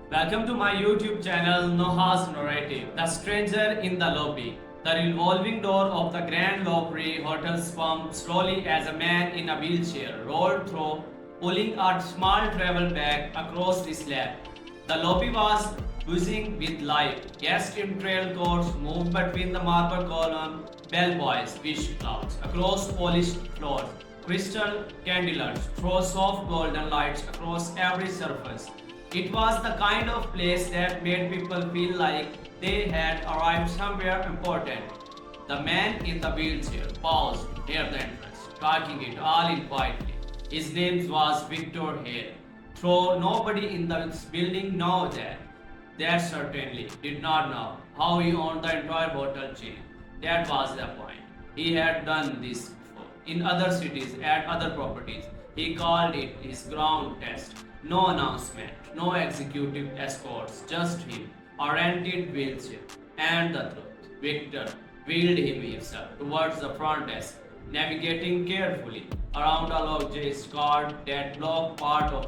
Welcome to my YouTube channel Noha's Narrative. The Stranger in the Lobby. The revolving door of the Grand Ivory Hotel swung slowly as a man in a wheelchair rolled through, pulling a small travel bag across the slab. The lobby was buzzing with life. Guests in trailcoats moved between the marble column, bellboys wished clouds across polished floors. Crystal candlelights throw soft golden lights across every surface. It was the kind of place that made people feel like they had arrived somewhere important. The man in the wheelchair paused near the entrance, talking it all in quietly. His name was Victor Hale. Though nobody in the building knew that, they certainly did not know how he owned the entire hotel chain. That was the point. He had done this before in other cities at other properties. He called it his ground test. No announcement, no executive escorts, just him, a rented wheelchair. And the truth, Victor wheeled himself towards the front desk, navigating carefully around a locked card that blocked part of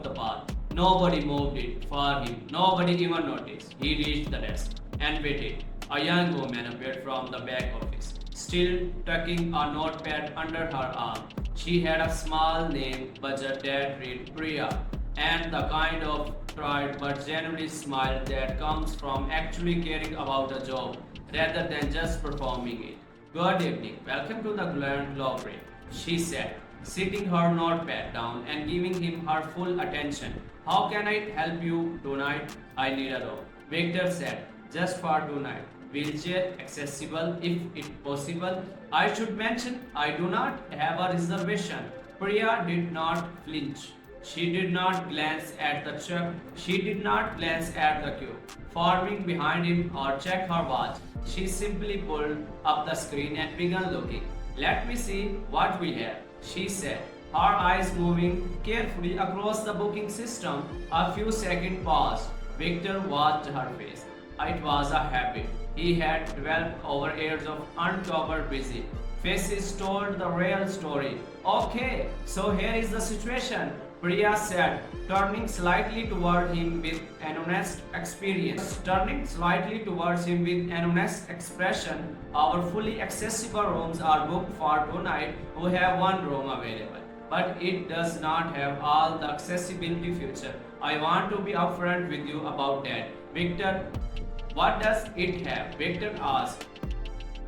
the path. Nobody moved it for him. Nobody even noticed. He reached the desk and waited. A young woman appeared from the back office, still tucking a notepad under her arm. She had a small name budget that read Priya, and the kind of tried but genuinely smile that comes from actually caring about a job rather than just performing it. Good evening, welcome to the Grand Ivory, she said, sitting her notepad down and giving him her full attention. How can I help you tonight? I need a room. Victor said, just for tonight. Wheelchair accessible if it possible. I should mention I do not have a reservation. Priya did not flinch. She did not glance at the check. She did not glance at the queue, forming behind him or check her watch. She simply pulled up the screen and began looking. Let me see what we have, she said, her eyes moving carefully across the booking system. A few seconds passed. Victor watched her face. It was a habit he had developed over years of uncovered busy faces told the real story. Okay, so here is the situation, Priya said, turning slightly toward him with an honest experience. Turning slightly towards him with an honest expression. Our fully accessible rooms are booked for tonight. We have one room available, but it does not have all the accessibility feature. I want to be upfront with you about that. Victor, what does it have? Victor asked.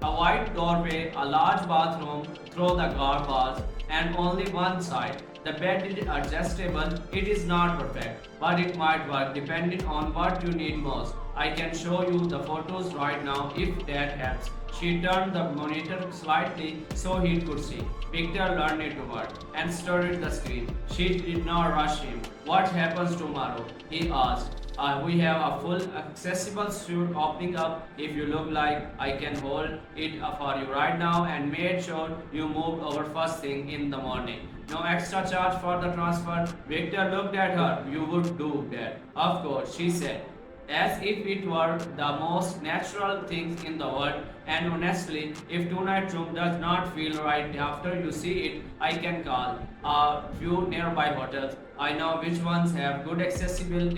A wide doorway, a large bathroom through the guard walls, and only one side. The bed is adjustable. It is not perfect, but it might work depending on what you need most. I can show you the photos right now if that helps. She turned the monitor slightly so he could see. Victor leaned it toward and studied the screen. She did not rush him. What happens tomorrow? He asked. We have a full accessible suite opening up. If you look like I can hold it for you right now and made sure you moved over first thing in the morning. No extra charge for the transfer. Victor looked at her. You would do that. Of course, she said, as if it were the most natural thing in the world. And honestly, if tonight's room does not feel right after you see it, I can call a few nearby hotels. I know which ones have good accessible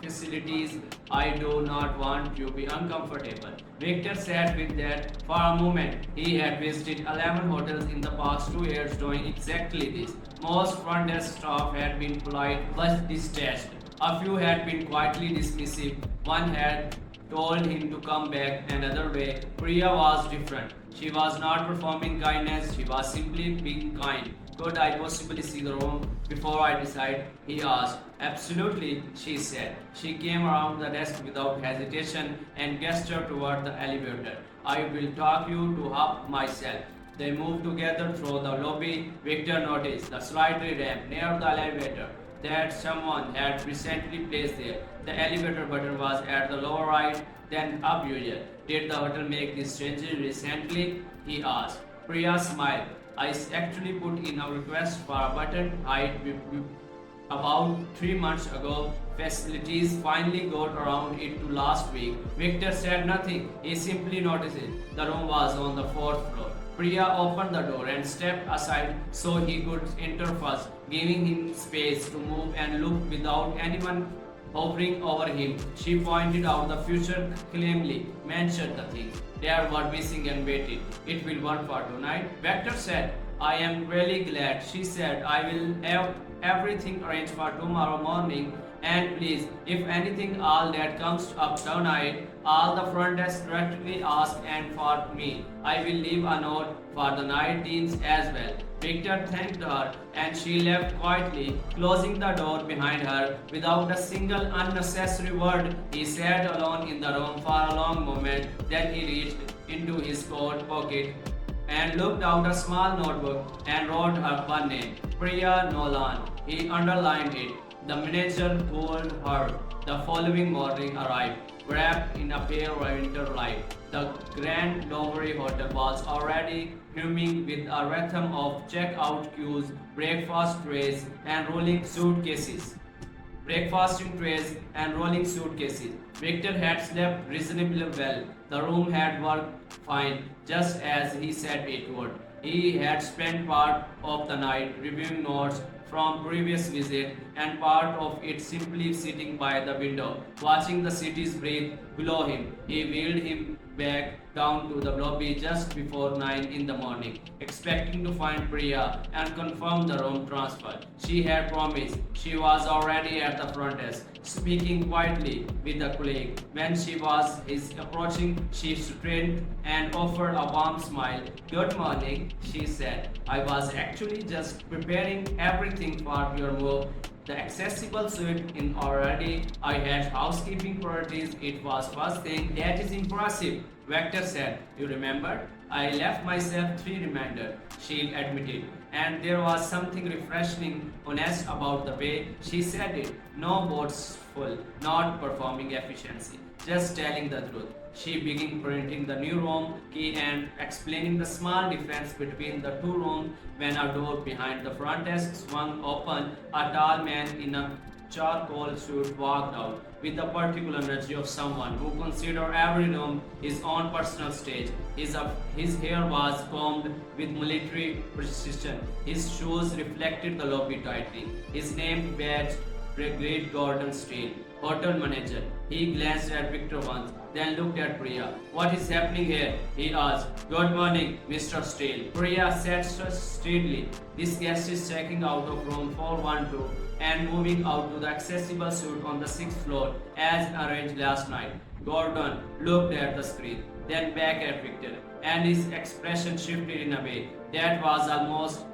facilities. I do not want you to be uncomfortable. Victor sat with that for a moment. He had visited 11 hotels in the past 2 years doing exactly this. Most front desk staff had been polite but detached. A few had been quietly dismissive. One had told him to come back another way. Priya was different. She was not performing kindness, she was simply being kind. Could I possibly see the room before I decide? He asked. Absolutely, she said. She came around the desk without hesitation and gestured toward the elevator. I will talk you to up myself. They moved together through the lobby. Victor noticed the slight ramp near the elevator that someone had recently placed there. The elevator button was at the lower right, then up usual. Did the hotel make this change recently? He asked. Priya smiled. I actually put in a request for a button height about 3 months ago. Facilities finally got around it to last week. Victor said nothing. He simply noticed it. The room was on the 4th floor. Priya opened the door and stepped aside so he could enter first, giving him space to move and look without anyone hovering over him. She pointed out the future calmly, mentioned the things they were missing and waited. It will work for tonight. Vector said, I am really glad. She said, I will have everything arranged for tomorrow morning. And please, if anything all that comes up tonight, all the front desk directly ask and for me. I will leave a note for the night teams as well. Victor thanked her and she left quietly, closing the door behind her without a single unnecessary word. He sat alone in the room for a long moment, then he reached into his coat pocket and looked out a small notebook and wrote her one name, Priya Nolan. He underlined it. The manager told her the following morning arrived, wrapped in a pale winter light. The Grand Ivory Hotel was already humming with a rhythm of checkout queues, breakfast trays, and rolling suitcases. Victor had slept reasonably well. The room had worked fine, just as he said it would. He had spent part of the night reviewing notes from previous visit and part of it simply sitting by the window, watching the city's breathe below him. He wheeled him back down to the lobby just before 9 in the morning, expecting to find Priya and confirm the room transfer. She had promised. She was already at the front desk, speaking quietly with a colleague. When she was his approaching, she straightened and offered a warm smile. Good morning, she said. I was actually just preparing everything for your move. The accessible suite in already. I had housekeeping priorities. It was first thing. That is impressive, Vector said. You remember? I left myself 3 reminders, she admitted, and there was something refreshing honest about the way she said it. No boastful, not performing efficiency, just telling the truth. She began printing the new room key and explaining the small difference between the 2 rooms when a door behind the front desk swung open. A tall man in a charcoal suit walked out with the particular energy of someone who considered every room his own personal stage. His hair was combed with military precision. His shoes reflected the lobby tightly. His name badge Great Gordon Steele, hotel manager. He glanced at Victor once, then looked at Priya. What is happening here? He asked. Good morning, Mr. Steele. Priya said steadily. This guest is checking out of room 412 and moving out to the accessible suite on the 6th floor as arranged last night. Gordon looked at the screen, then back at Victor, and his expression shifted in a way that was almost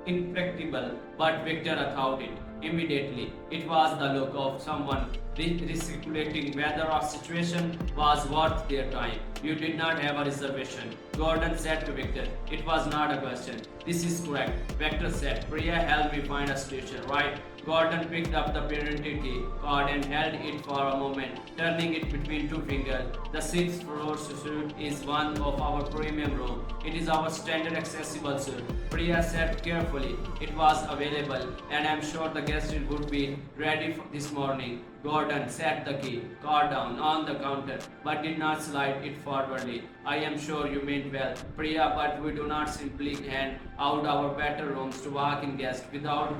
impracticable, but Victor thought it. Immediately, it was the look of someone recirculating whether a situation was worth their time. You did not have a reservation, Gordon said to Victor. It was not a question. This is correct, Victor said. Priya helped me find a station, right? Gordon picked up the identity card and held it for a moment, turning it between 2 fingers. The 6th floor suite is one of our premium rooms. It is our standard accessible suite. Priya said carefully. It was available, and I'm sure the guest would be ready for this morning. Gordon set the key card down on the counter, but did not slide it forwardly. I am sure you meant well, Priya, but we do not simply hand out our better rooms to walk-in guests without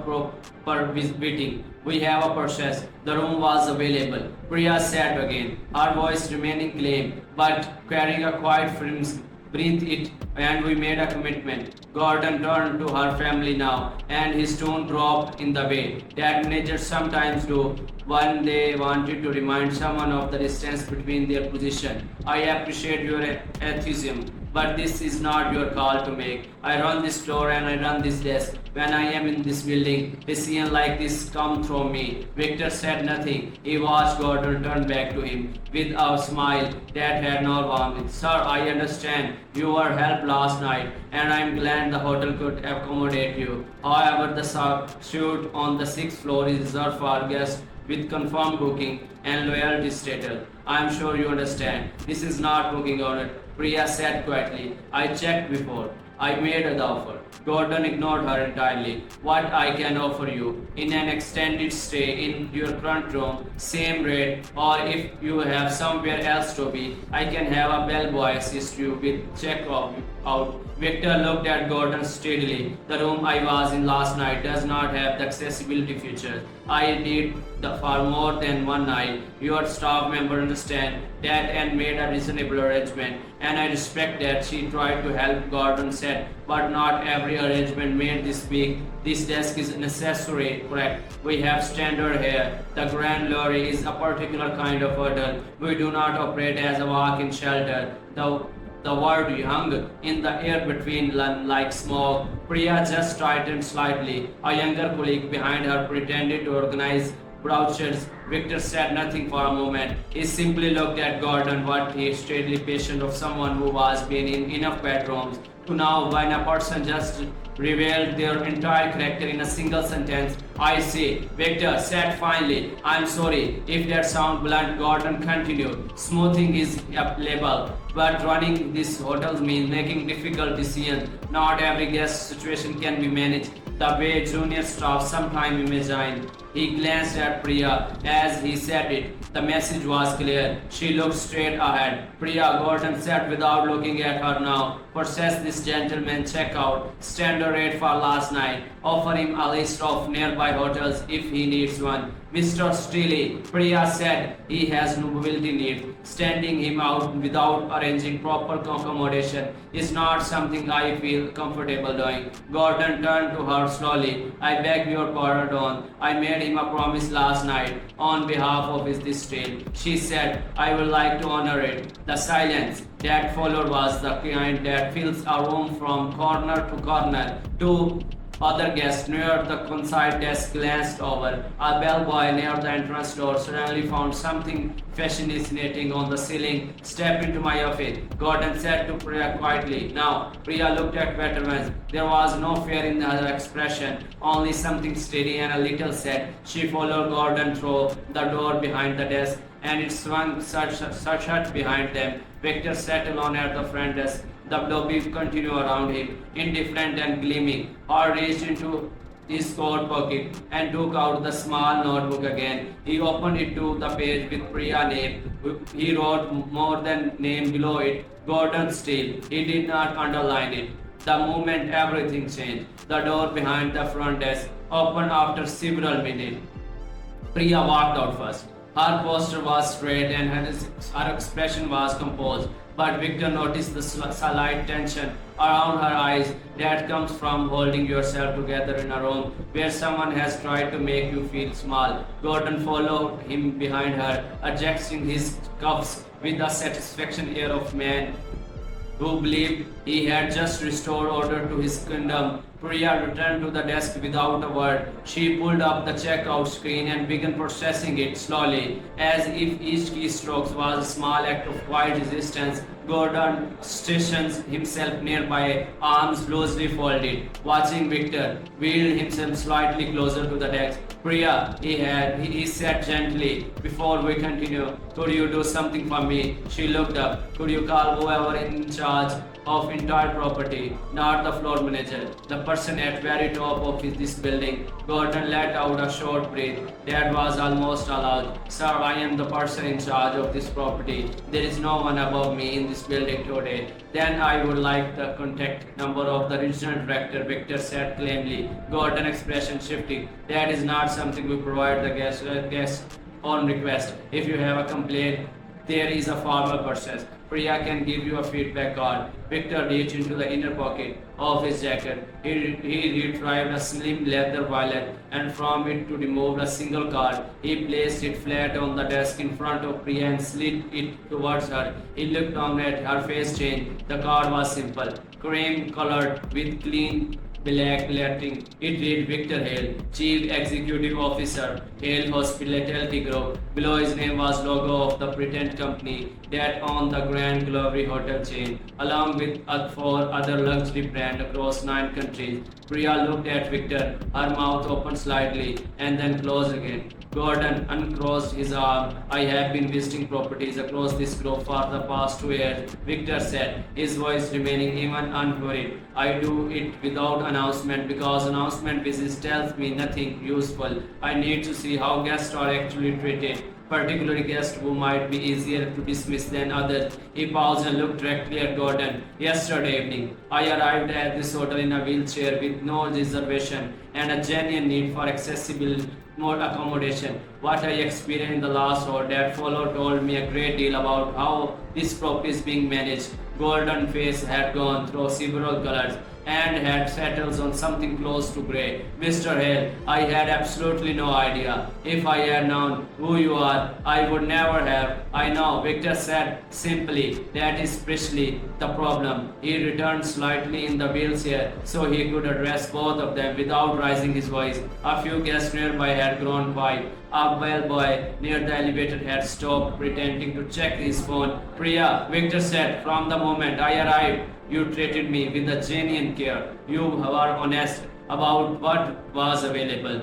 proper visiting. We have a process. The room was available, Priya said again, her voice remaining calm, but carrying a quiet firmness. Breathe it, and we made a commitment. Gordon turned to her family now, and his tone dropped in the way that managers sometimes do when they wanted to remind someone of the distance between their position. I appreciate your enthusiasm, but this is not your call to make. I run this floor and I run this desk. When I am in this building, decisions like this come through me. Victor said nothing. He watched Gordon turn back to him with a smile that had no warmth. Sir, I understand you were helped last night, and I am glad the hotel could accommodate you. However, the suite on the 6th floor is reserved for guests with confirmed booking and loyalty status. I am sure you understand. This is not booking order, Priya said quietly. I checked before. I made the offer. Gordon ignored her entirely. What I can offer you in an extended stay in your current room, same rate, or if you have somewhere else to be, I can have a bellboy assist you with out. Victor looked at Gordon steadily. The room I was in last night does not have the accessibility features I need for more than one night. Your staff member understand that and made a reasonable arrangement, and I respect that. She tried to help, Gordon said, but not every arrangement made this big. This desk is necessary, correct? We have standard here. The Grand Ivory is a particular kind of hotel. We do not operate as a walk-in shelter. The word hung in the air between them like smoke. Priya just tightened slightly. A younger colleague behind her pretended to organize brochures. Victor said nothing for a moment. He simply looked at Gordon, what he steadily patient of someone who was been in enough bedrooms to know when a person just revealed their entire character in a single sentence. I say, Victor said finally. I'm sorry if that sound blunt, Gordon continued, smoothing his label. But running these hotels means making difficult decisions. Not every guest situation can be managed the way junior staff sometimes imagine. He glanced at Priya as he said it. The message was clear. She looked straight ahead. Priya, Gordon said without looking at her now, process this gentleman check out. Standard rate for last night. Offer him a list of nearby hotels if he needs one. Mr. Steely, Priya said he has no mobility needs. Standing him out without arranging proper accommodation is not something I feel comfortable doing. Gordon turned to her slowly. I beg your pardon. I made him a promise last night on behalf of his estate. She said, I would like to honor it. The silence that followed was the kind that fills a room from corner to corner. Two other guests near the concise desk glanced over. A bellboy near the entrance door suddenly found something fascinating on the ceiling. Step into my office, Gordon said to Priya quietly. Now, Priya looked at veterans. There was no fear in her expression, only something steady and a little sad. She followed Gordon through the door behind the desk, and it swung shut behind them. Victor sat alone at the front desk. The lobby continued around him, indifferent and gleaming. Or reached into his coat pocket and took out the small notebook again. He opened it to the page with Priya's name. He wrote more than name below it, Gordon Steele. He did not underline it. The moment everything changed. The door behind the front desk opened after several minutes. Priya walked out first. Her posture was straight and her expression was composed. But Victor noticed the slight tension around her eyes that comes from holding yourself together in a room where someone has tried to make you feel small. Gordon followed him behind her, adjusting his cuffs with the satisfaction air of man who believed he had just restored order to his kingdom. Priya returned to the desk without a word. She pulled up the checkout screen and began processing it slowly, as if each keystroke was a small act of quiet resistance. Gordon stationed himself nearby, arms loosely folded, watching Victor wheeled himself slightly closer to the desk. Priya, he said gently, before we continue, could you do something for me? She looked up. Could you call whoever in charge of entire property, not the floor manager, the person at very top of this building? Gordon let out a short breath that was almost aloud. Sir, I am the person in charge of this property. There is no one above me in this building today. Then I would like the contact number of the regional director, Victor said calmly. Gordon expression shifting. That is not something we provide the guest on request. If you have a complaint, there is a formal process. Priya can give you a feedback card. Victor reached into the inner pocket of his jacket. He retrieved a slim leather wallet and from it to remove a single card. He placed it flat on the desk in front of Priya and slid it towards her. He looked down at her face changed. The card was simple, cream colored with clean black lettering. It read Victor Hale, Chief Executive Officer, Hale Hospitality Group. Below his name was logo of the pretend company that owned the Grand Ivory Hotel chain, along with four other luxury brands across 9 countries. Priya looked at Victor, her mouth opened slightly and then closed again. Gordon uncrossed his arm. I have been visiting properties across this group for the past 2 years, Victor said, his voice remaining even unhurried. I do it without announcement because announcement visits tells me nothing useful. I need to see how guests are actually treated, particularly guests who might be easier to dismiss than others. He paused and looked directly at Gordon. Yesterday evening, I arrived at this hotel in a wheelchair with no reservation and a genuine need for accessible more accommodation. What I experienced in the last hour that followed told me a great deal about how this property is being managed. Gordon's face had gone through several colors and had settled on something close to grey. Mr. Hale, I had absolutely no idea. If I had known who you are, I would never have. I know, Victor said simply. That is precisely the problem. He returned slightly in the wheelchair so he could address both of them without raising his voice. A few guests nearby had grown quiet. A bellboy near the elevator had stopped pretending to check his phone. Priya, Victor said, from the moment I arrived, you treated me with a genuine care. You were honest about what was available.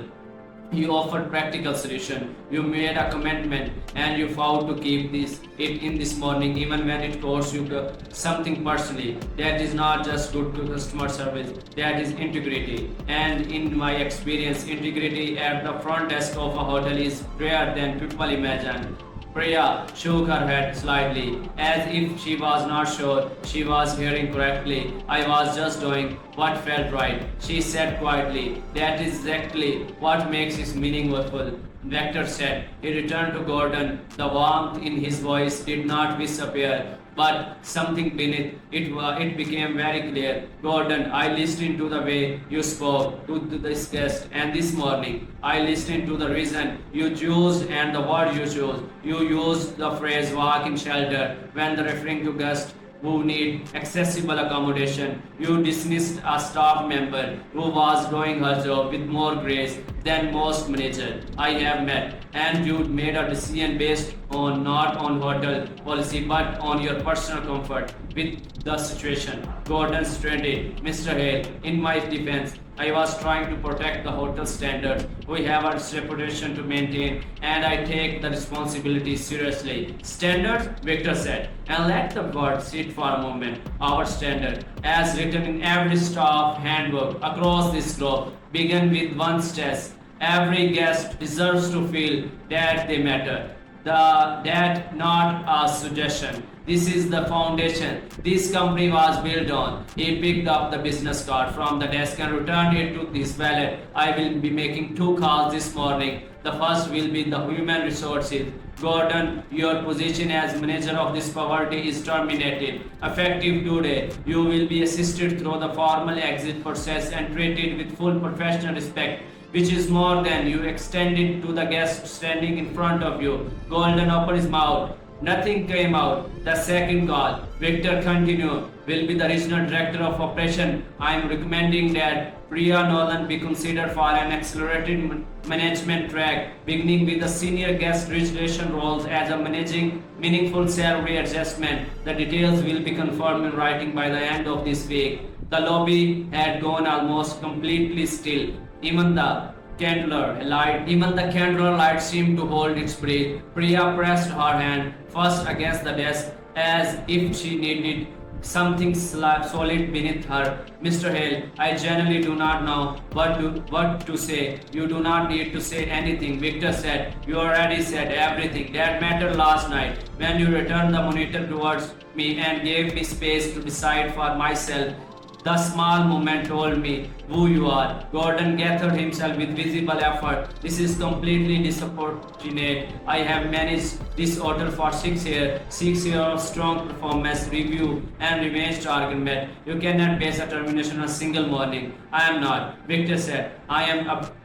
You offered practical solution. You made a commitment and you vowed to keep it in this morning even when it costs you something personally. That is not just good to customer service. That is integrity. And in my experience, integrity at the front desk of a hotel is rarer than people imagine. Priya shook her head slightly, as if she was not sure she was hearing correctly. I was just doing what felt right, she said quietly. That is exactly what makes it meaningful, Victor said. He returned to Gordon. The warmth in his voice did not disappear, but something beneath it became very clear. Gordon, I listened to the way you spoke to this guest, and this morning I listened to the reason you chose and the word you chose. You used the phrase walk in shelter when referring to guests who need accessible accommodation. You dismissed a staff member who was doing her job with more grace than most managers I have met, and you made a decision based on not on hotel policy but on your personal comfort with the situation. Gordon straightened. Mr. Hale, in my defense, I was trying to protect the hotel standards. We have a reputation to maintain, and I take the responsibility seriously. Standards? Victor said, and let the word sit for a moment. Our standard, as written in every staff handbook across this globe, begin with one stress. Every guest deserves to feel that they matter. That not a suggestion. This is the foundation this company was built on. He picked up the business card from the desk and returned it to his valet. I will be making 2 calls this morning. The first will be the human resources. Gordon, your position as manager of this property is terminated. Effective today, you will be assisted through the formal exit process and treated with full professional respect, which is more than you extended to the guest standing in front of you. Gordon opened his mouth. Nothing came out. The second call, Victor continued, will be the regional director of operation. I am recommending that Priya Nolan be considered for an accelerated management track, beginning with the senior guest registration roles as a managing meaningful salary adjustment. The details will be confirmed in writing by the end of this week. The lobby had gone almost completely still. Even the candle light seemed to hold its breath. Priya pressed her hand first against the desk as if she needed something solid beneath her. Mr. Hale, I genuinely do not know what to say. You do not need to say anything, Victor said. You already said everything that mattered last night when you returned the monitor towards me and gave me space to decide for myself. The small movement told me who you are. Gordon gathered himself with visible effort. This is completely disproportionate. I have managed this hotel for 6 years. 6 years of strong performance review and revenge argument. You cannot base a termination on a single morning. I am not. Victor said, I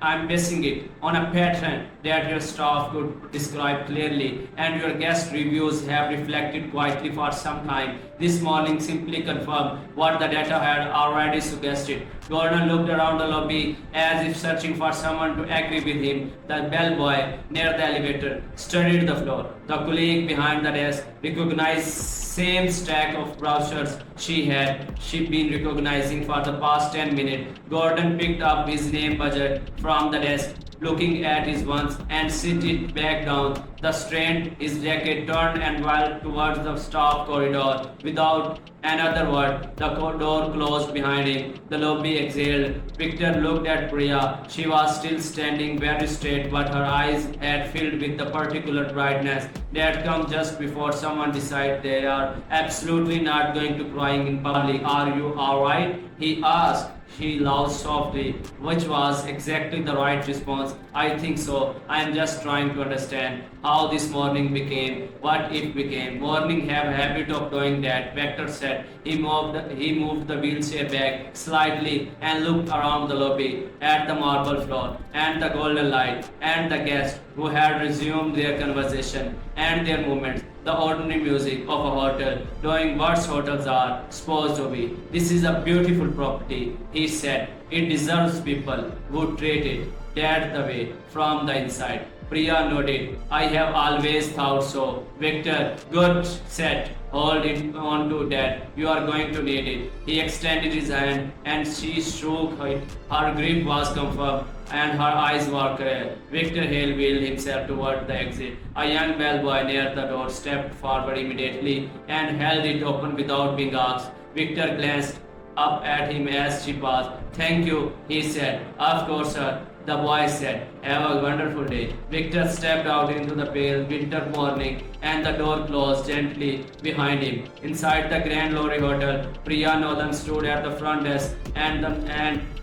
am basing it on a pattern that your staff could describe clearly, and your guest reviews have reflected quietly for some time. this morning simply confirmed what the data had already suggested. Gordon looked around the lobby as if searching for someone to agree with him. The bellboy near the elevator studied the floor. The colleague behind the desk recognized same stack of brochures she'd been recognizing for the past 10 minutes. Gordon picked up his name budget from the desk, looking at his ones and sit it back down. The straightened his jacket, turned and walked towards the staff corridor. Without another word, the door closed behind him. The lobby exhaled. Victor looked at Priya. She was still standing very straight, but her eyes had filled with the particular brightness that comes just before someone decides they are absolutely not going to crying in public. Are you alright? He asked. She laughed softly, which was exactly the right response. I think so. I am just trying to understand how this morning became what it became. Morning have a habit of doing that, Vector said. He moved the wheelchair back slightly and looked around the lobby at the marble floor and the golden light and the guests who had resumed their conversation and their movements. The ordinary music of a hotel, doing what hotels are supposed to be. This is a beautiful property, he said. It deserves people who treat it that the way from the inside. Priya nodded. I have always thought so. Victor, good, said. Hold it on to that. You are going to need it. He extended his hand and she shook it. Her grip was confirmed and her eyes were clear. Victor Hale wheeled himself toward the exit. A young bellboy near the door stepped forward immediately and held it open without being asked. Victor glanced up at him as she passed. Thank you, he said. Of course, sir. The boy said, have a wonderful day. Victor stepped out into the pale winter morning and the door closed gently behind him. Inside the Grand Ivory Hotel, Priya Nolan stood at the front desk and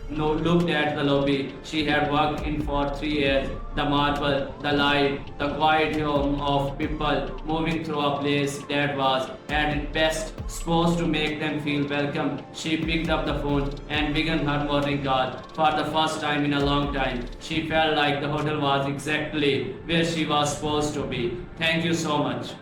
looked at the lobby. She had worked in for 3 years. The marble, the light, the quiet home of people moving through a place that was, at its best, supposed to make them feel welcome. She picked up the phone and began her morning call. For the first time in a long time, she felt like the hotel was exactly where she was supposed to be. Thank you so much.